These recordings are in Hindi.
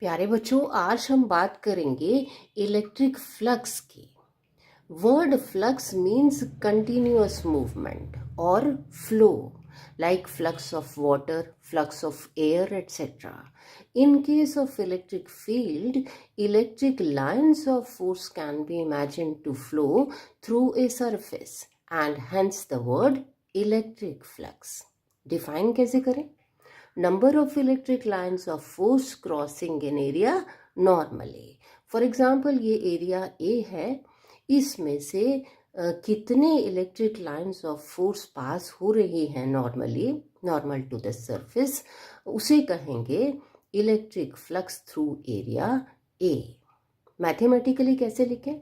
प्यारे बच्चों, आज हम बात करेंगे इलेक्ट्रिक फ्लक्स की। Word flux means continuous movement और flow, like flux of water, flux of air, etc. In case of electric field, electric lines of force can be imagined to flow through a surface and hence the word electric flux. Define कैसे करें? Number of electric lines of force crossing an area normally. For example, ये एरिया A है, इसमें से कितने electric lines of force pass हो रही हैं normally, normal to the surface, उसे कहेंगे electric flux through area A. Mathematically कैसे लिखें?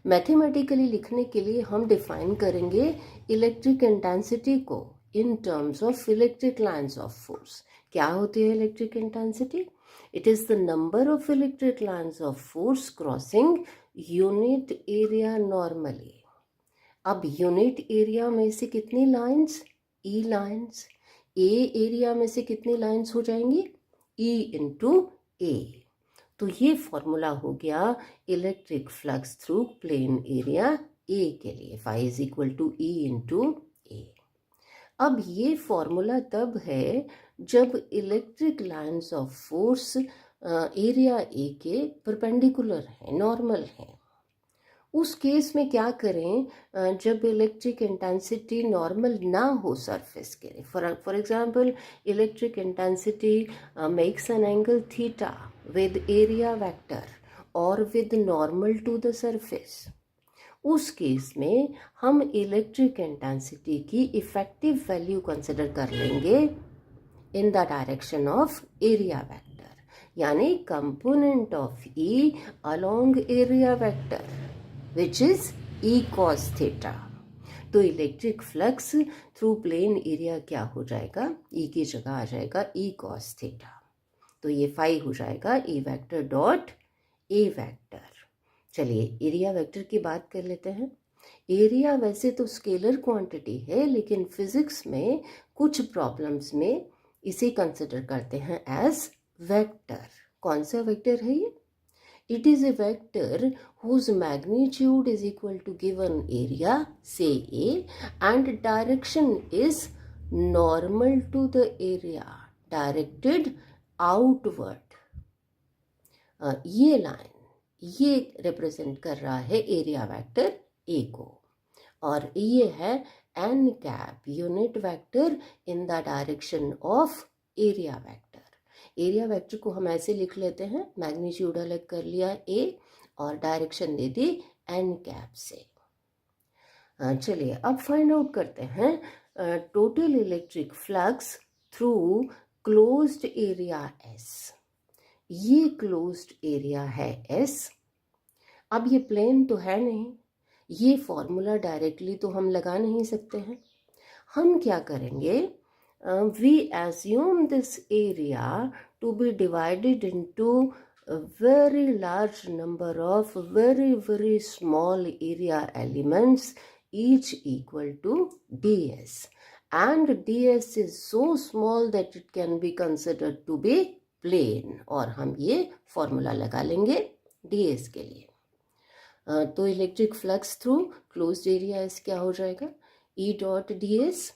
मैथमेटिकली लिखने के लिए हम डिफाइन करेंगे इलेक्ट्रिक इंटेंसिटी को in terms of electric lines of force. क्या होती है electric intensity? It is the number of electric lines of force crossing unit area normally. अब यूनिट एरिया में से कितनी lines? E lines. A area में से कितनी लाइंस हो जाएंगी? E into A. तो ये फॉर्मूला हो गया electric flux through plane area A के लिए, phi is equal to E into A. अब ये फॉर्मूला तब है जब electric lines of force area A के परपेंडिकुलर है, नॉर्मल है। उस केस में क्या करें जब इलेक्ट्रिक इंटेंसिटी नॉर्मल ना हो सरफेस के लिए? For example, electric intensity makes an angle theta with area vector और with normal to the surface. उस केस में हम इलेक्ट्रिक इंटेंसिटी की इफेक्टिव वैल्यू कंसिडर कर लेंगे in the direction of area vector, यानी component of E along area vector which is E cos theta. तो electric flux through plane area क्या हो जाएगा? E की जगह आ जाएगा E cos theta। तो ये फाई हो जाएगा E vector dot A vector. चलिए एरिया वेक्टर की बात कर लेते हैं। एरिया वैसे तो स्केलर क्वांटिटी है, लेकिन फिजिक्स में कुछ प्रॉब्लम्स में इसे कंसिडर करते हैं एज वेक्टर। कौन सा वेक्टर है ये? It is a vector whose magnitude is equal to given area, say A, and direction is normal to the area, directed outward. ये लाइन ये रिप्रेजेंट कर रहा है एरिया वेक्टर A को, और ये है n cap unit vector in the direction of area vector. Area vector को हम ऐसे लिख लेते हैं, मैग्नीट्यूड अलग कर लिया ए और डायरेक्शन दे दी एन कैप से। चलिए अब फाइंड आउट करते हैं total electric flux through closed area S. ये क्लोज्ड एरिया है एस। अब ये प्लेन तो है नहीं, ये फॉर्मूला डायरेक्टली तो हम लगा नहीं सकते हैं। हम क्या करेंगे? We assume this area to be divided into a very large number of very small area elements, each equal to ds, and ds is so small that it can be considered to be plane, और हम ये फॉर्मूला लगा लेंगे ds के लिए। तो electric flux through closed area S क्या हो जाएगा? E dot ds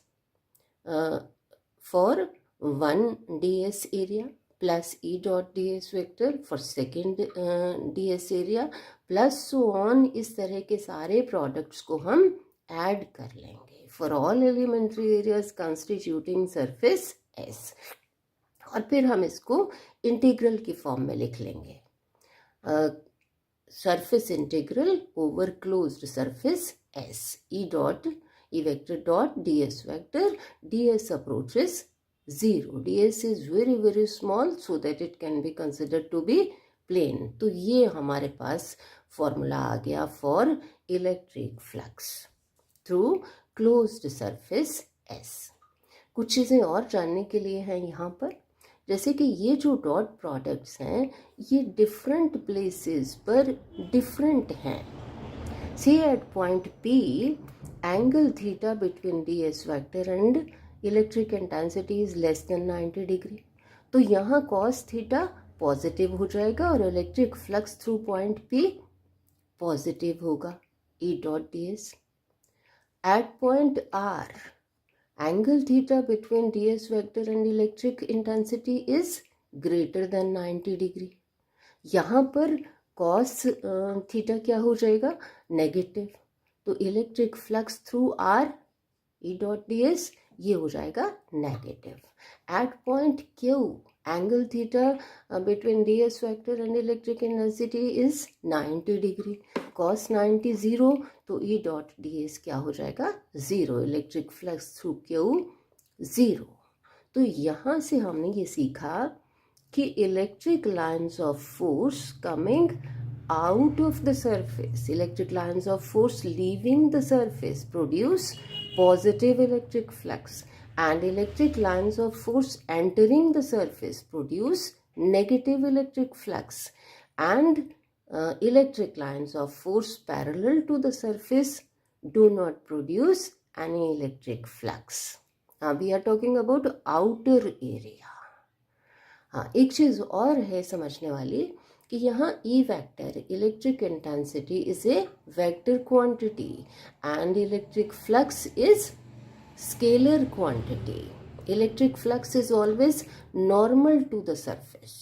for 1 ds area plus E dot ds vector for second ds area plus so on। इस तरह के सारे प्रोडक्ट्स को हम ऐड कर लेंगे for all elementary areas constituting surface S, और फिर हम इसको इंटीग्रल की फॉर्म में लिख लेंगे। Surface integral over closed surface S, E vector dot ds vector, ds approaches 0, ds is very small so that it can be considered to be plane। तो ये हमारे पास फॉर्मूला आ गया for electric flux through closed surface S। कुछ चीज़ें और जानने के लिए हैं यहाँ पर, जैसे कि ये जो डॉट प्रोडक्ट्स हैं ये डिफरेंट प्लेसेस पर डिफरेंट हैं। Say at point P, angle theta between ds vector and electric intensity is less than 90 degree। तो यहाँ cos theta पॉजिटिव हो जाएगा और electric flux through point P positive होगा, E dot ds. At point R, angle theta between ds vector and electric intensity is greater than 90 degree. यहाँ पर cos थीटा क्या हो जाएगा, नेगेटिव, तो electric flux through R E dot ds ये हो जाएगा negative. At point Q, angle theta between ds vector and electric intensity is 90 degree, cos 90 0, तो E डॉट ds क्या हो जाएगा, zero, electric flux through Q zero. तो यहाँ से हमने ये सीखा कि electric lines of force coming out of the surface, electric lines of force leaving the surface produce positive electric flux, and electric lines of force entering the surface produce negative electric flux, and electric lines of force parallel to the surface do not produce any electric flux. Now we are talking about outer area. हाँ, एक चीज़ और है समझने वाली कि यहाँ E vector, electric intensity is a vector quantity and electric flux is scalar quantity. Electric flux is always normal to the surface.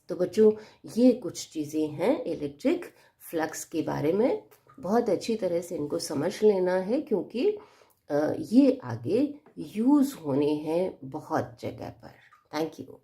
तो बच्चों ये कुछ चीज़ें हैं इलेक्ट्रिक फ्लक्स के बारे में, बहुत अच्छी तरह से इनको समझ लेना है क्योंकि ये आगे यूज़ होने हैं बहुत जगह पर. Thank you.